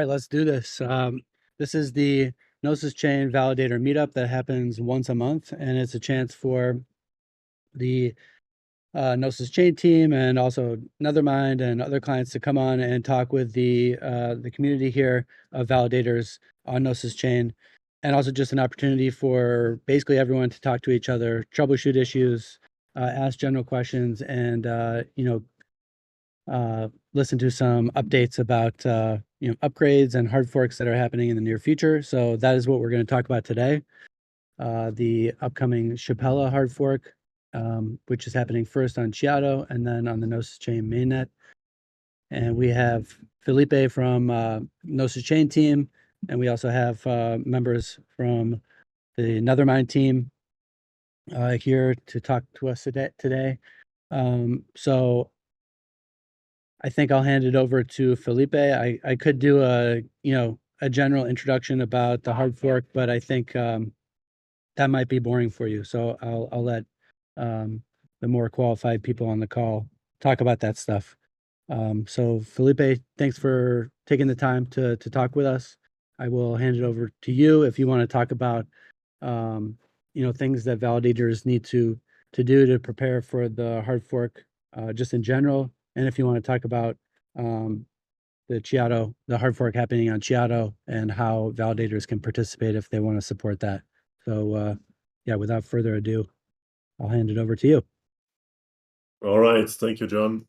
right, let's do this. This is the Gnosis Chain Validator Meetup that happens once a month, and it's a chance for the Gnosis Chain team and also Nethermind and other clients to come on and talk with the community here of validators on Gnosis Chain, and also just an opportunity for basically everyone to talk to each other, troubleshoot issues, ask general questions, and listen to some updates about upgrades and hard forks that are happening in the near future. So that is what we're going to talk about today. The upcoming Shapella hard fork, which is happening first on Chiado and then on the Gnosis Chain mainnet. And we have Felipe from Gnosis Chain team, and we also have members from the Nethermind team here to talk to us today. So I think I'll hand it over to Felipe. I could do a general introduction about the hard fork, but I think that might be boring for you. So I'll let the more qualified people on the call talk about that stuff. So Felipe, thanks for taking the time to talk with us. I will hand it over to you if you want to talk about things that validators need to do to prepare for the hard fork, just in general. And if you want to talk about the Chiado, the hard fork happening on Chiado, and how validators can participate if they want to support that. So yeah, without further ado, I'll hand it over to you. All right, thank you, John.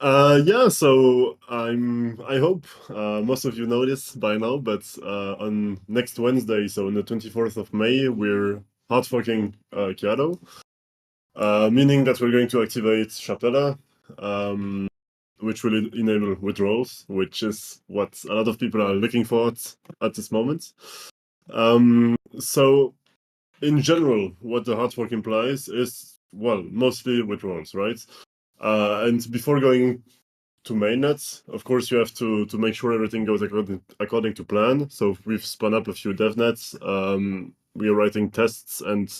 Yeah, so I hope most of you know this by now, but on next Wednesday, so on the 24th of May, we're hard forking Chiado. Meaning that we're going to activate Shapella, which will enable withdrawals, which is what a lot of people are looking for at this moment. So in general, what the hard fork implies is, well, mostly withdrawals, right? And before going to mainnet, of course, you have to make sure everything goes according to plan. So we've spun up a few devnets. We are writing tests and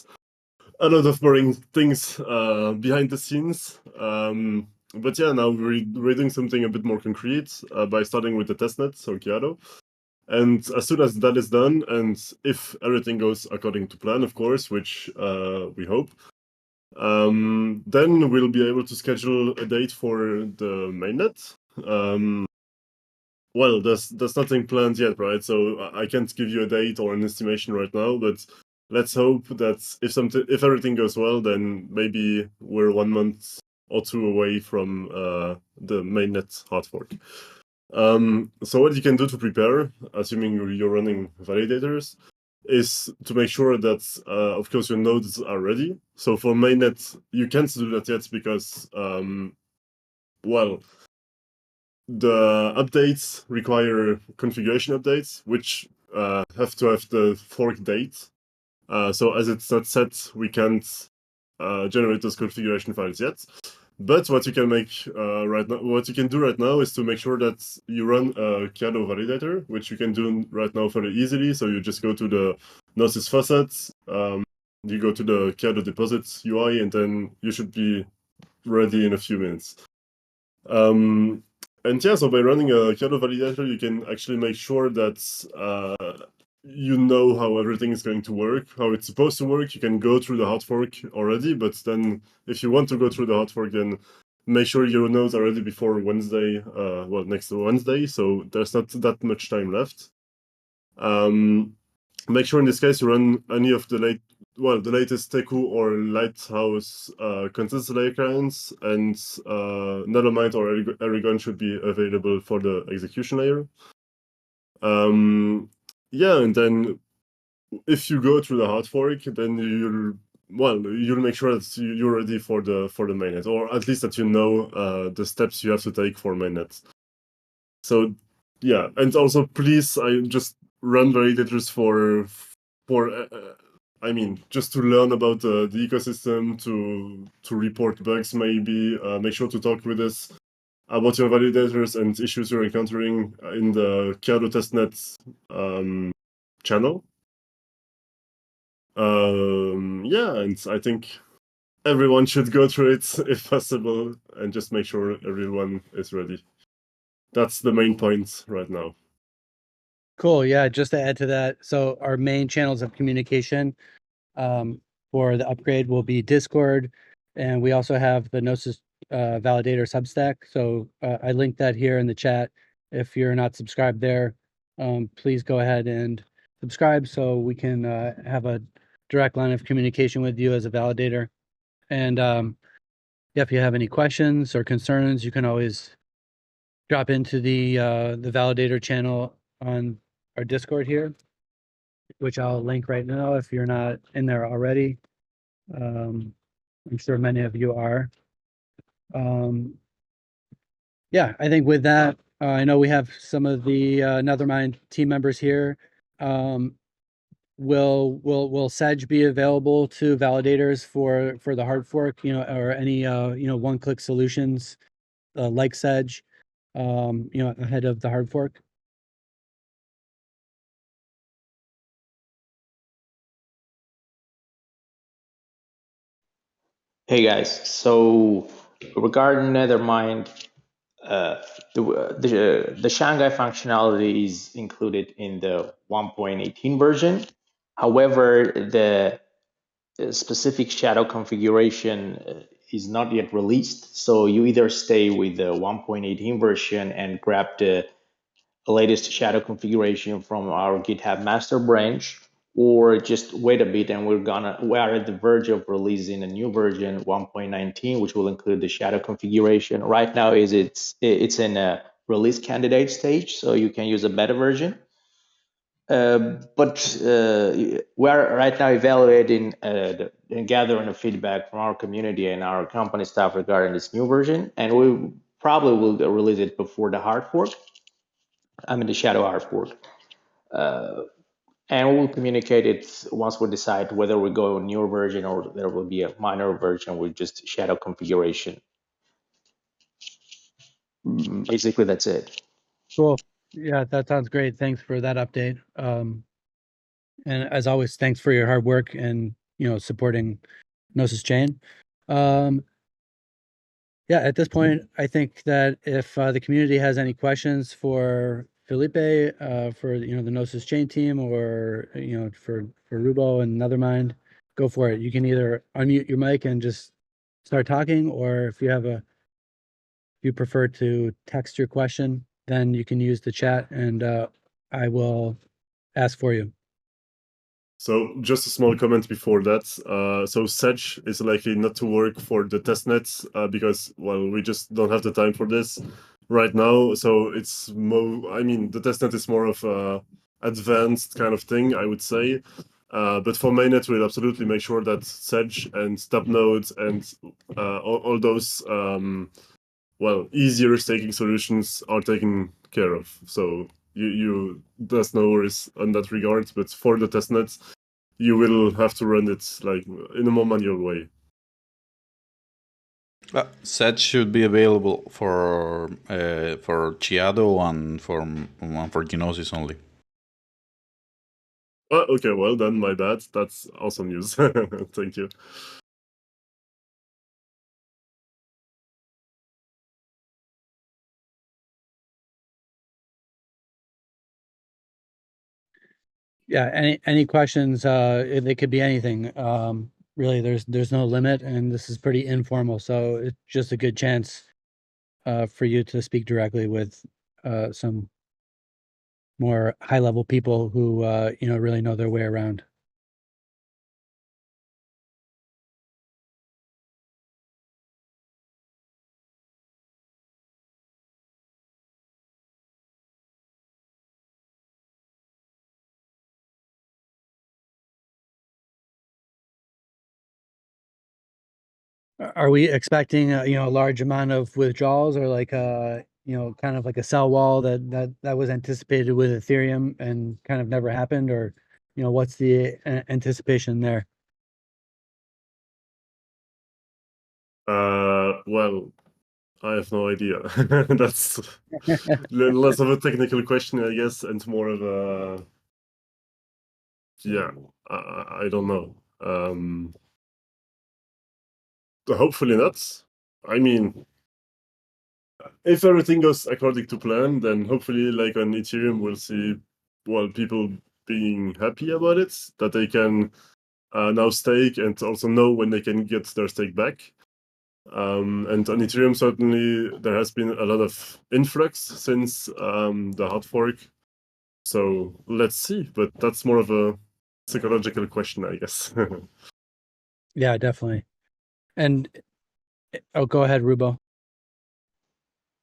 a lot of boring things behind the scenes. But yeah, now we're doing something a bit more concrete by starting with the testnet, so Chiado. And as soon as that is done, and if everything goes according to plan, of course, which we hope, then we'll be able to schedule a date for the mainnet. Well, there's nothing planned yet, right? So I can't give you a date or an estimation right now, but let's hope that if everything goes well, then maybe we're 1 month or 2 away from the mainnet hard fork. So what you can do to prepare, assuming you're running validators, is to make sure that, of course, your nodes are ready. So for mainnet, you can't do that yet because, well, the updates require configuration updates, which have to have the fork date. So as it's not set, we can't generate those configuration files yet. But what you can do right now is to make sure that you run a Chiado validator, which you can do right now very easily. So you just go to the Gnosis faucet, you go to the Chiado deposits UI, and then you should be ready in a few minutes. And yeah, so by running a Chiado validator, you can actually make sure that you know how everything is going to work, how it's supposed to work. You can go through the hard fork already, but then if you want to go through the hard fork, then make sure your nodes are ready before Wednesday, next Wednesday, so there's not that much time left. Make sure in this case you run any of the latest Teku or Lighthouse consensus layer clients, and Nethermind or Aragon should be available for the execution layer. Yeah, and then if you go through the hard fork, then you'll make sure that you're ready for the mainnet, or at least that you know the steps you have to take for mainnet. So yeah, and also please, I just run validators for I mean, just to learn about the ecosystem, to report bugs maybe. Make sure to talk with us about your validators and issues you're encountering in the Chiado testnet channel. Yeah, and I think everyone should go through it if possible, and just make sure everyone is ready. that's the main point right now. Cool. Yeah, just to add to that, so our main channels of communication for the upgrade will be Discord, and we also have the Gnosis Validator Substack. So I linked that here in the chat. If you're not subscribed there, please go ahead and subscribe so we can have a direct line of communication with you as a validator. And yeah, if you have any questions or concerns, you can always drop into the validator channel on our Discord here, which I'll link right now if you're not in there already. I'm sure many of you are. Yeah, I think with that, I know we have some of the Nethermind team members here. Will Sedge be available to validators for the hard fork, or any one-click solutions like Sedge, ahead of the hard fork? Hey guys, so regarding Nethermind, the Shanghai functionality is included in the 1.18 version. However, the specific shadow configuration is not yet released. So you either stay with the 1.18 version and grab the latest shadow configuration from our GitHub master branch, or just wait a bit and we are at the verge of releasing a new version 1.19, which will include the shadow configuration. Right now it's in a release candidate stage, so you can use a beta version. But we are right now evaluating and gathering the feedback from our community and our company staff regarding this new version, and we probably will release it before the hard fork. I mean the shadow hard fork. And we'll communicate it once we decide whether we go a newer version or there will be a minor version with just shadow configuration. Basically, that's it. Cool. Yeah, that sounds great. Thanks for that update. And as always, thanks for your hard work and supporting Gnosis Chain. Yeah, at this point, I think that if the community has any questions for Felipe, for the Gnosis Chain team, or for Rubo and Nethermind, go for it. You can either unmute your mic and just start talking, or if you prefer to text your question, then you can use the chat, and I will ask for you. So just a small comment before that. So Sedge is likely not to work for the testnets because, well, we just don't have the time for this right now. So it's the testnet is more of a advanced kind of thing, I would say. But for mainnet, we'll absolutely make sure that Sedge and stub nodes and all those easier staking solutions are taken care of. So there's no worries on that regard. But for the testnets, you will have to run it like in a more manual way. Set should be available for Chiado and for Gnosis only. Okay, well then, my bad. That's awesome news. Thank you. Yeah, any questions? They could be anything. Really, there's no limit, and this is pretty informal, so it's just a good chance for you to speak directly with some more high level people who really know their way around. Are we expecting a large amount of withdrawals, or like kind of like a sell wall that was anticipated with Ethereum and kind of never happened, or what's the anticipation there? Well, I have no idea. That's less of a technical question, I guess, and more of a I don't know. Hopefully not. I mean, if everything goes according to plan, then hopefully, like on Ethereum, we'll see people being happy about it, that they can now stake and also know when they can get their stake back. And on Ethereum, certainly there has been a lot of influx since the hard fork. So let's see, but that's more of a psychological question, I guess. Yeah, definitely. And oh, go ahead, Rubo.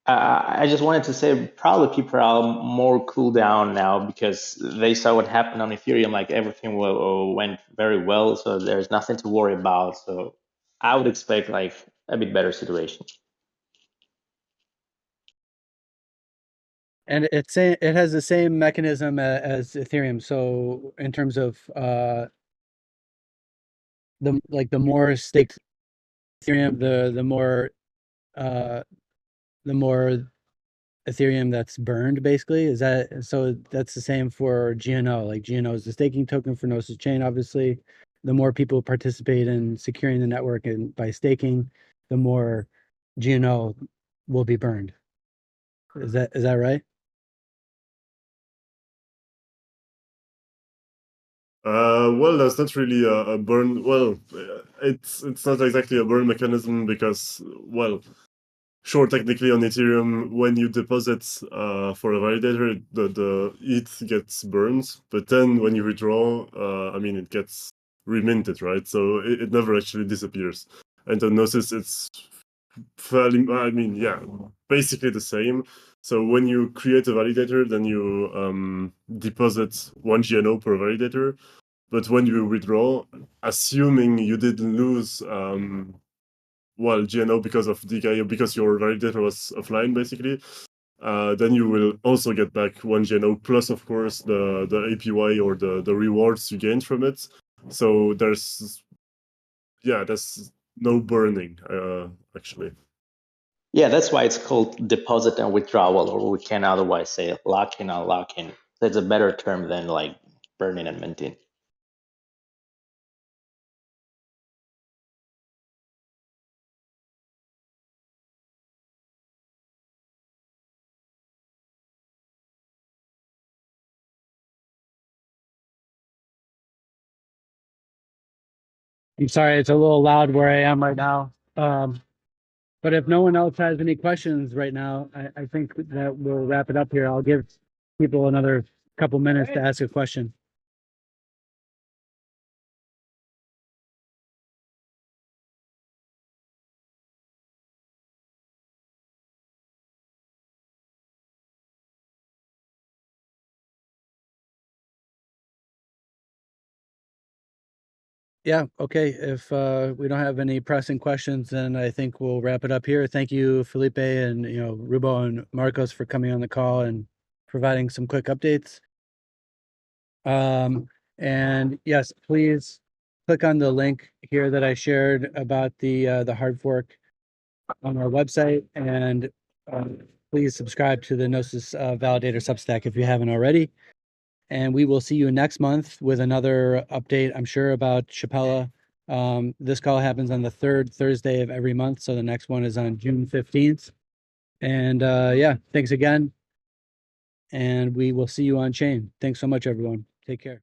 I just wanted to say probably people are more cool down now because they saw what happened on Ethereum, like everything went very well, so there's nothing to worry about. So I would expect like a bit better situation. And it has the same mechanism as Ethereum. So in terms of the more staked Ethereum, the more Ethereum that's burned, basically. Is that so? That's the same for GNO. Like GNO is the staking token for Gnosis Chain. Obviously, the more people participate in securing the network and by staking, the more GNO will be burned. Is that right? Well, that's not really a burn. Well, it's not exactly a burn mechanism because, well, sure, technically on Ethereum, when you deposit for a validator, the ETH gets burned, but then when you withdraw, I mean, it gets reminted, right? So it never actually disappears. And on Gnosis, it's fairly, I mean, yeah, basically the same. So when you create a validator, then you deposit 1 GNO per validator. But when you withdraw, assuming you didn't lose GNO because of DKI, because your validator was offline, basically, then you will also get back 1 GNO plus, of course, the APY or the rewards you gained from it. So there's no burning, actually. Yeah, that's why it's called deposit and withdrawal, or we can otherwise say lock in and lock in. That's a better term than like burning and minting. I'm sorry, it's a little loud where I am right now. But if no one else has any questions right now, I think that we'll wrap it up here. I'll give people another couple minutes to ask a question. Yeah, okay. If we don't have any pressing questions, then I think we'll wrap it up here. Thank you, Felipe, and Rubo and Marcos for coming on the call and providing some quick updates. And yes, please click on the link here that I shared about the hard fork on our website, and please subscribe to the Gnosis Validator Substack if you haven't already. And we will see you next month with another update, I'm sure, about Shapella. This call happens on the third Thursday of every month, so the next one is on June 15th. And yeah, thanks again. And we will see you on chain. Thanks so much, everyone. Take care.